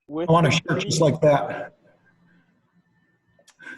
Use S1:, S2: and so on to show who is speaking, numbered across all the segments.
S1: With
S2: I want
S1: the
S2: a shirt
S1: 3D,
S2: just like that.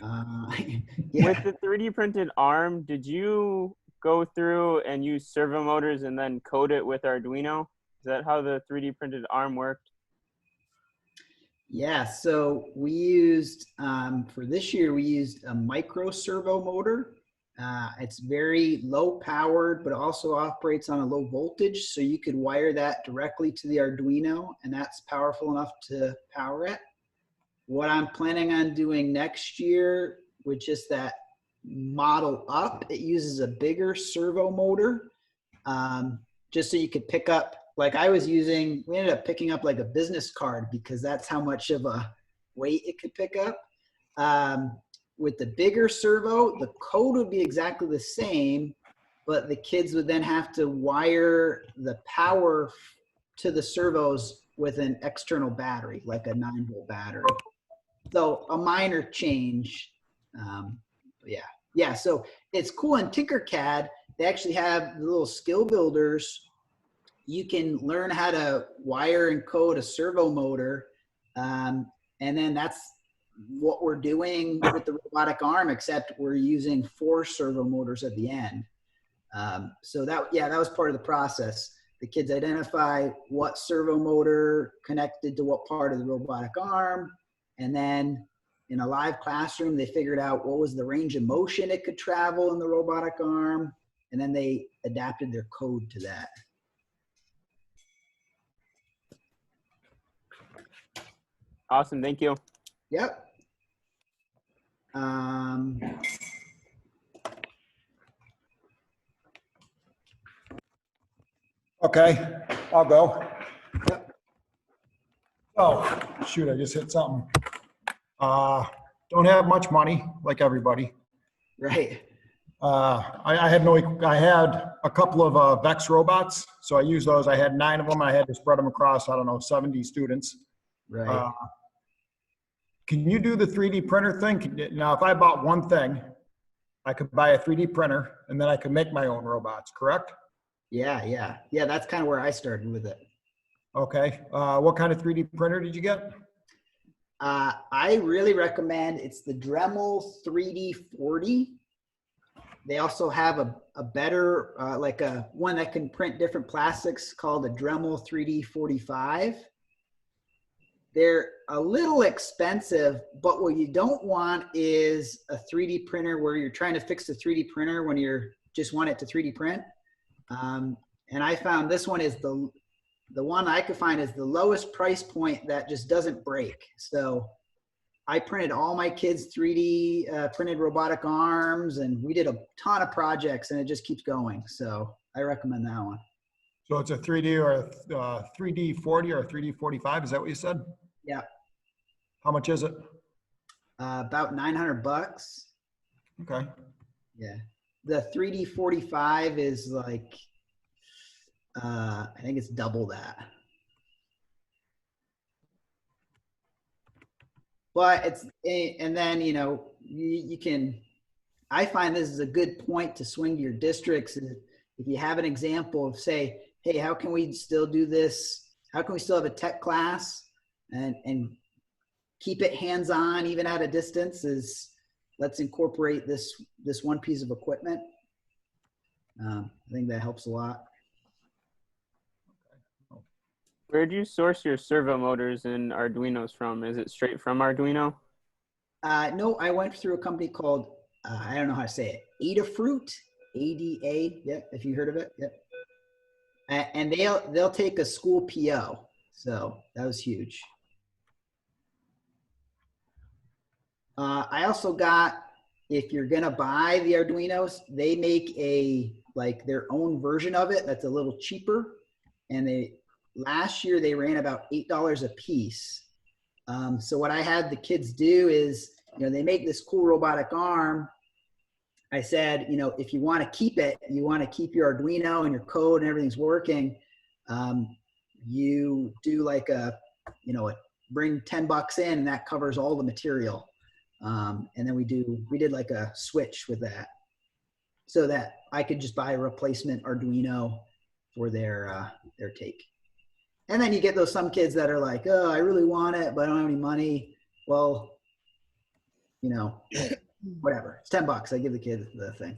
S1: with
S3: Yeah.
S1: the 3D printed arm, did you go through and use servo motors and then code it with Arduino? Is that how the 3D printed arm worked?
S3: Yeah, so we used, for this year, we used a micro servo motor. It's very low powered, but also operates on a low voltage. So you could wire that directly to the Arduino, and that's powerful enough to power it. What I'm planning on doing next year with just that model up, it uses a bigger servo motor, just so you could pick up, like I was using, we ended up picking up like a business card because that's how much of a weight it could pick up. With the bigger servo, the code would be exactly the same, but the kids would then have to wire the power to the servos with an external battery, like a 9-volt battery. So a minor change. Yeah. So it's cool in TinkerCAD. They actually have the little skill builders. You can learn how to wire and code a servo motor. And then that's what we're doing with the robotic arm, except we're using 4 servo motors at the end. So that was part of the process. The kids identify what servo motor connected to what part of the robotic arm. And then in a live classroom, they figured out what was the range of motion it could travel in the robotic arm. And then they adapted their code to that.
S1: Awesome, thank you.
S3: Yep.
S2: Okay, I'll go.
S3: Yep.
S2: Oh, shoot, I just hit something. Don't have much money, like everybody.
S3: Right.
S2: I had a couple of Vex robots, so I used those. I had 9 of them. I had to spread them across, I don't know, 70 students.
S3: Right.
S2: Can you do the 3D printer thing? Now, if I bought one thing, I could buy a 3D printer, and then I could make my own robots, correct?
S3: Yeah. That's kind of where I started with it.
S2: Okay. What kind of 3D printer did you get?
S3: I really recommend, it's the Dremel 3D40. They also have a better, like a one that can print different plastics called a Dremel 3D45. They're a little expensive, but what you don't want is a 3D printer where you're trying to fix the 3D printer when you're just want it to 3D print. And I found this one is the one I could find is the lowest price point that just doesn't break. So I printed all my kids' 3D printed robotic arms, and we did a ton of projects, and it just keeps going. So I recommend that one.
S2: So it's a 3D or a 3D40 or a 3D45, is that what you said?
S3: Yeah.
S2: How much is it?
S3: About $900.
S2: Okay.
S3: Yeah. The 3D45 is like, I think it's double that. But it's, and then, you know, you can, I find this is a good point to swing to your districts. If you have an example of, say, hey, how can we still do this? How can we still have a tech class and keep it hands-on even at a distance? Let's incorporate this one piece of equipment. I think that helps a lot.
S1: Where do you source your servo motors and Arduinos from? Is it straight from Arduino?
S3: No, I went through a company called, I don't know how to say it, Adafruit, A-D-A, yeah, if you heard of it, yep. And they'll take a school PO, so that was huge. I also got, if you're gonna buy the Arduinos, they make like their own version of it that's a little cheaper, and last year they ran about $8 a piece. So what I had the kids do is, you know, they make this cool robotic arm. I said, you know, if you want to keep it, you want to keep your Arduino and your code and everything's working, you do like bring $10 in, and that covers all the material. And then we did like a switch with that, so that I could just buy a replacement Arduino for their take. And then you get those some kids that are like, oh, I really want it, but I don't have any money. Well, you know, whatever. It's $10. I give the kid the thing.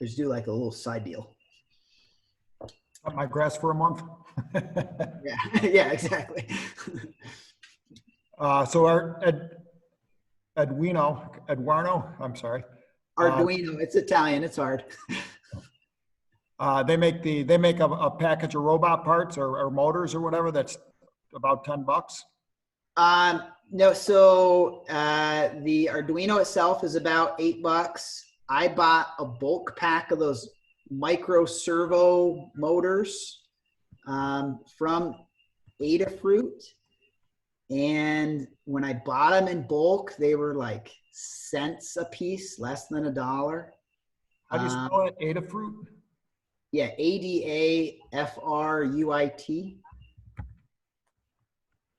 S3: Just do like a little side deal.
S2: Cut my grass for a month.
S3: Yeah, yeah, exactly.
S2: So our Eduardo, I'm sorry.
S3: Arduino, it's Italian, it's hard.
S2: They make a package of robot parts or motors or whatever that's about $10.
S3: No, so the Arduino itself is about $8. I bought a bulk pack of those micro servo motors from Adafruit. And when I bought them in bulk, they were like cents a piece, less than $1.
S2: How do you spell it? Adafruit?
S3: Yeah, Adafruit.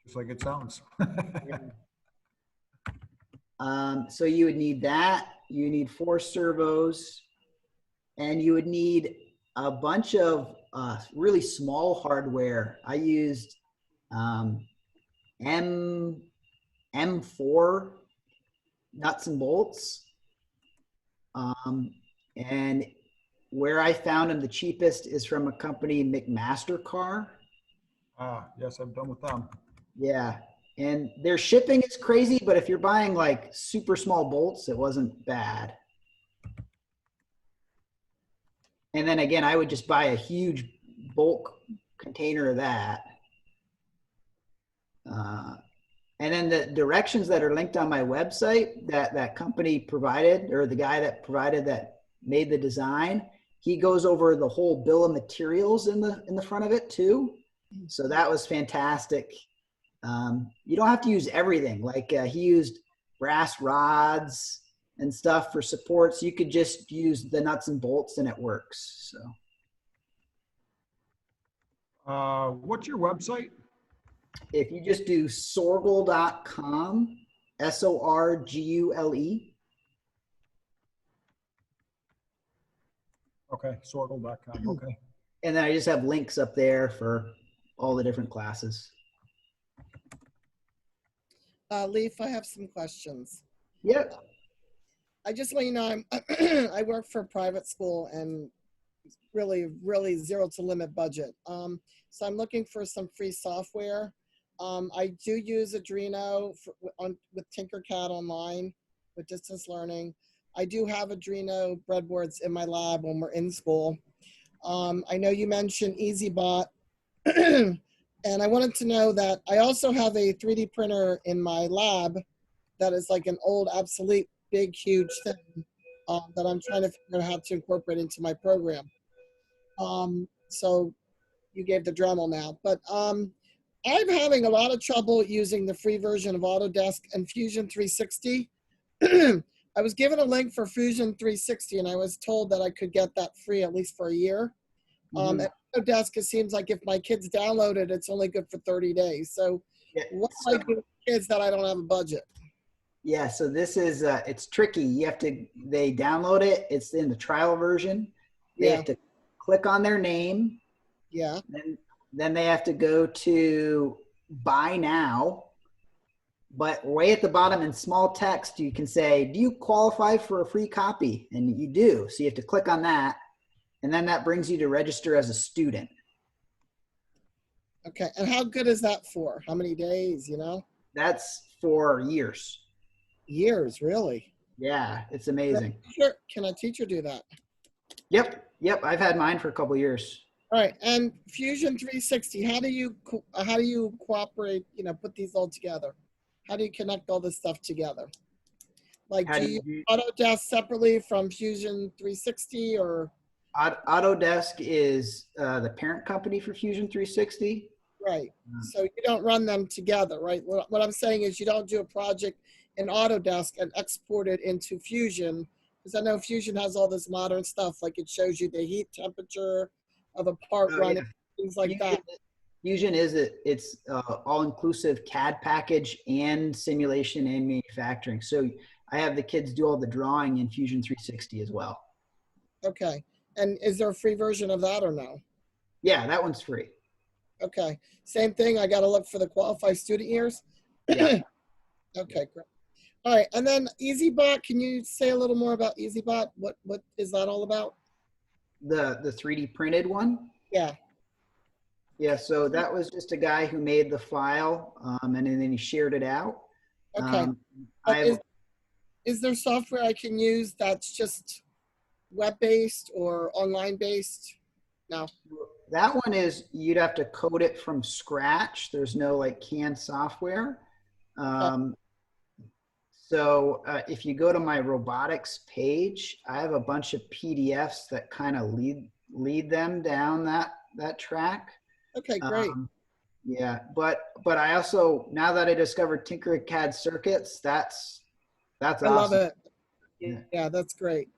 S2: Just like it sounds.
S3: So you would need that. You need 4 servos, and you would need a bunch of really small hardware. I used M4 nuts and bolts, and where I found them the cheapest is from a company, McMaster-Carr.
S2: Yes, I'm done with them.
S3: Yeah, and their shipping is crazy, but if you're buying like super small bolts, it wasn't bad. And then again, I would just buy a huge bulk container of that. And then the directions that are linked on my website that company provided, or the guy that provided that made the design, he goes over the whole bill of materials in the front of it too. So that was fantastic. You don't have to use everything. Like he used brass rods and stuff for supports. You could just use the nuts and bolts and it works. So
S2: what's your website?
S3: if you just do sorgule.com, Sorgule.
S2: Okay, sorgule.com. Okay.
S3: And then I just have links up there for all the different classes.
S4: Leaf, I have some questions.
S3: Yep.
S4: I just want you to know I work for a private school and really zero to limit budget. So I'm looking for some free software. I do use Arduino with TinkerCAD online with distance learning. I do have Arduino breadboards in my lab when we're in school. I know you mentioned EasyBot. And I wanted to know that I also have a 3D printer in my lab that is like an old, obsolete, big, huge thing that I'm trying to figure out how to incorporate into my program. So you gave the Dremel now, but I'm having a lot of trouble using the free version of Autodesk and Fusion 360. I was given a link for Fusion 360 and I was told that I could get that free at least for a year. At Autodesk, it seems like if my kids download it, it's only good for 30 days. So
S3: Yeah,
S4: what do I do with kids that I don't have a budget?
S3: Yeah, so this is, it's tricky. They download it. It's in the trial version. They have to click on their name.
S4: Yeah.
S3: Then they have to go to buy now. But way at the bottom in small text, you can say, do you qualify for a free copy? And you do. So you have to click on that. And then that brings you to register as a student.
S4: Okay. And how good is that for? How many days, you know?
S3: That's for years.
S4: Years, really?
S3: Yeah, it's amazing.
S4: Sure. Can a teacher do that?
S3: Yep. I've had mine for a couple of years.
S4: All right. And Fusion 360, how do you cooperate, you know, put these all together? How do you connect all this stuff together? Like, do you use Autodesk separately from Fusion 360 or?
S3: Autodesk is the parent company for Fusion 360.
S4: Right. So you don't run them together, right? What I'm saying is you don't do a project in Autodesk and export it into Fusion, because I know Fusion has all this modern stuff, like it shows you the heat temperature of a part running, things like that.
S3: Fusion it's all-inclusive CAD package and simulation and manufacturing. So I have the kids do all the drawing in Fusion 360 as well.
S4: Okay. And is there a free version of that or no?
S3: Yeah, that one's free.
S4: Okay. Same thing. I got to look for the qualified student years.
S3: Yeah.
S4: Okay, great. All right. And then EasyBot, can you say a little more about EasyBot? What is that all about?
S3: The 3D printed one?
S4: Yeah.
S3: Yeah, so that was just a guy who made the file, and then he shared it out.
S4: Okay. But is there software I can use that's just web-based or online-based? No.
S3: That one is, you'd have to code it from scratch. There's no like canned software. So if you go to my robotics page, I have a bunch of PDFs that kind of lead them down that track.
S4: Okay, great.
S3: Yeah, but I also, now that I discovered TinkerCAD circuits, that's awesome.
S4: I love it.
S3: Yeah.
S4: Yeah, that's great.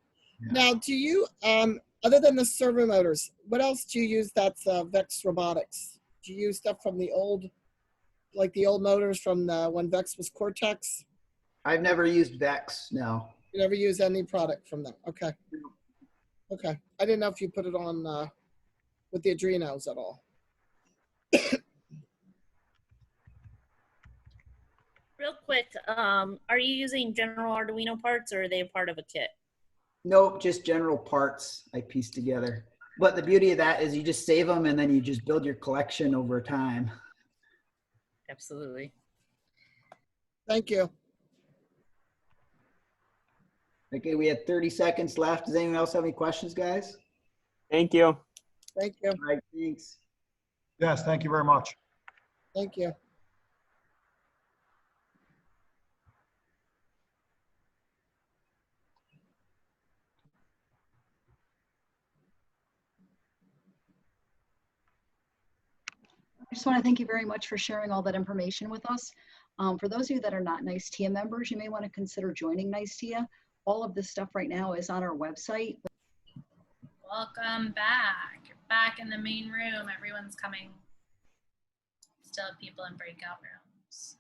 S3: Yeah.
S4: Now, do you, other than the servo motors, what else do you use that's Vex Robotics? Do you use stuff from the old, like the old motors from when Vex was Cortex?
S3: I've never used Vex, no.
S4: You never use any product from them? Okay. Okay. I didn't know if you put it on with the Arduinos at all.
S5: Real quick, are you using general Arduino parts or are they a part of a kit?
S3: Nope, just general parts I pieced together. But the beauty of that is you just save them and then you just build your collection over time.
S5: Absolutely.
S4: Thank you.
S3: Okay, we had 30 seconds left. Does anyone else have any questions, guys?
S1: Thank you.
S4: Thank you.
S3: All right, thanks.
S2: Yes, thank you very much.
S4: Thank you.
S6: I just want to thank you very much for sharing all that information with us. For those of you that are not NYSTEEA members, you may want to consider joining NYSTEEA. All of this stuff right now is on our website.
S7: Welcome back. You're back in the main room. Everyone's coming. Still have people in breakout rooms.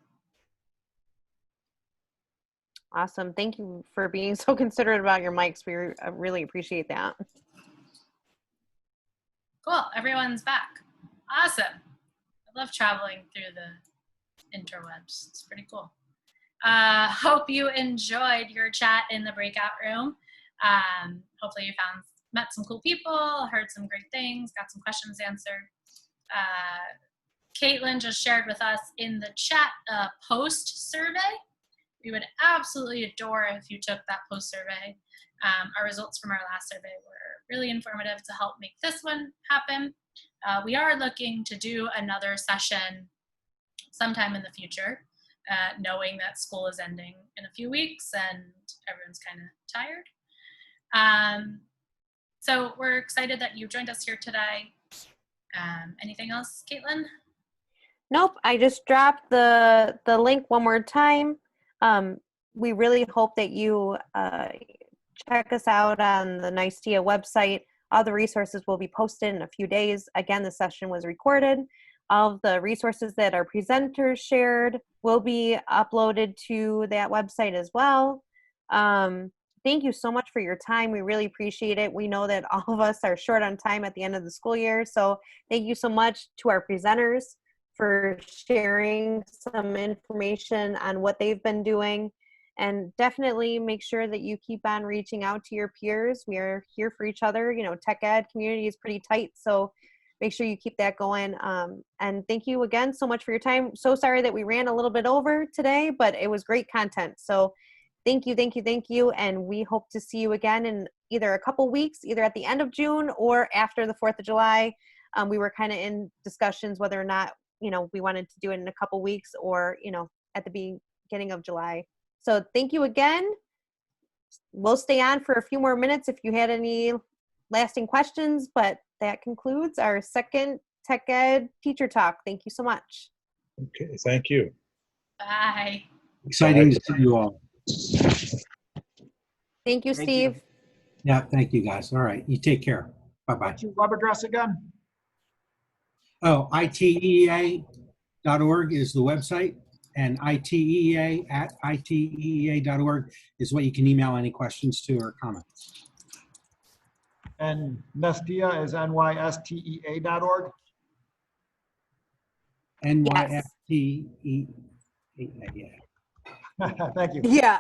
S8: Awesome. Thank you for being so considerate about your mics. We really appreciate that.
S7: Cool. Everyone's back. Awesome. I love traveling through the interwebs. It's pretty cool. Hope you enjoyed your chat in the breakout room. Hopefully you met some cool people, heard some great things, got some questions answered. Caitlin just shared with us in the chat a post survey. We would absolutely adore if you took that post survey. Our results from our last survey were really informative to help make this one happen. We are looking to do another session sometime in the future, knowing that school is ending in a few weeks and everyone's kind of tired. So we're excited that you joined us here today. Anything else, Caitlin?
S8: Nope, I just dropped the link one more time. We really hope that you check us out on the NYSTEEA website. All the resources will be posted in a few days. Again, the session was recorded. All of the resources that our presenters shared will be uploaded to that website as well. Thank you so much for your time. We really appreciate it. We know that all of us are short on time at the end of the school year. So thank you so much to our presenters for sharing some information on what they've been doing. And definitely make sure that you keep on reaching out to your peers. We are here for each other. You know, tech ed community is pretty tight, so make sure you keep that going. And thank you again so much for your time. So sorry that we ran a little bit over today, but it was great content. So thank you, thank you, thank you. And we hope to see you again in either a couple weeks, either at the end of June or after the 4th of July. We were kind of in discussions whether or not, you know, we wanted to do it in a couple weeks or, you know, at the beginning of July. So thank you again. We'll stay on for a few more minutes if you had any lasting questions, but that concludes our second Tech Ed Teacher Talk. Thank you so much.
S9: Okay, thank you.
S7: Bye.
S10: Exciting to see you all.
S8: Thank you, Steve.
S10: Yeah, thank you guys. All right, you take care. Bye-bye.
S2: What's your web address again?
S10: Oh, ITEA.org is the website, and ITEA@ITEA.org is what you can email any questions to or comments.
S2: And NYSTEEA is NYSTEA.org.
S10: NYSTEA.
S2: Thank you.
S8: Yeah.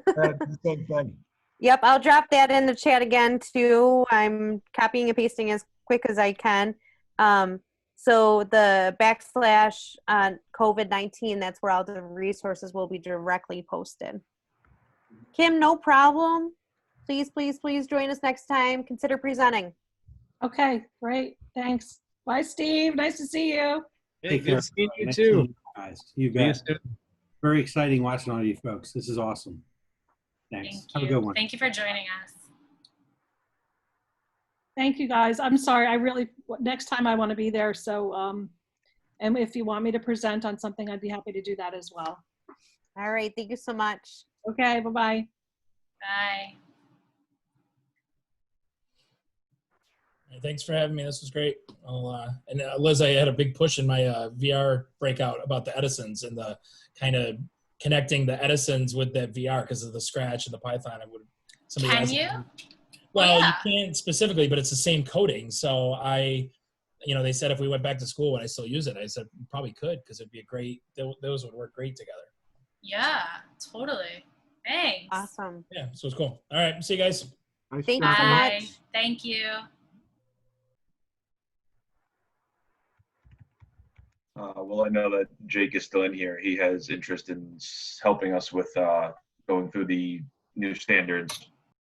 S2: The same thing.
S8: Yep, I'll drop that in the chat again too. I'm copying and pasting as quick as I can. So the backslash COVID-19, that's where all the resources will be directly posted. Kim, no problem. Please, please, please join us next time. Consider presenting.
S9: Okay, great. Thanks. Bye, Steve. Nice to see you.
S11: Hey,
S10: Take care.
S11: good seeing you
S10: Nice
S11: too.
S10: seeing you guys. You
S11: See you
S10: bet.
S11: soon.
S10: Very exciting watching all you folks. This is awesome. Thanks.
S7: Thank
S10: Have a
S7: you.
S10: good one.
S7: Thank you for joining us.
S9: Thank you, guys. I'm sorry. Next time I want to be there. So, and if you want me to present on something, I'd be happy to do that as well.
S8: All right, thank you so much.
S9: Okay, bye-bye.
S7: Bye.
S11: Thanks for having me. This was great. Liz, I had a big push in my VR breakout about the Edisons and the kind of connecting the Edisons with that VR because of the Scratch and the Python.
S7: Can you?
S11: Well,
S7: Yeah.
S11: you can't specifically, but it's the same coding. So they said if we went back to school, would I still use it? I said probably could because it'd be a great. Those would work great together.
S7: Yeah, totally. Thanks.
S8: Awesome.
S11: Yeah, so it's cool. All right, see you guys.
S8: Thank you so
S7: Bye.
S8: much.
S7: Thank you.
S12: Well, I know that Jake is still in here. He has interest in helping us with going through the new standards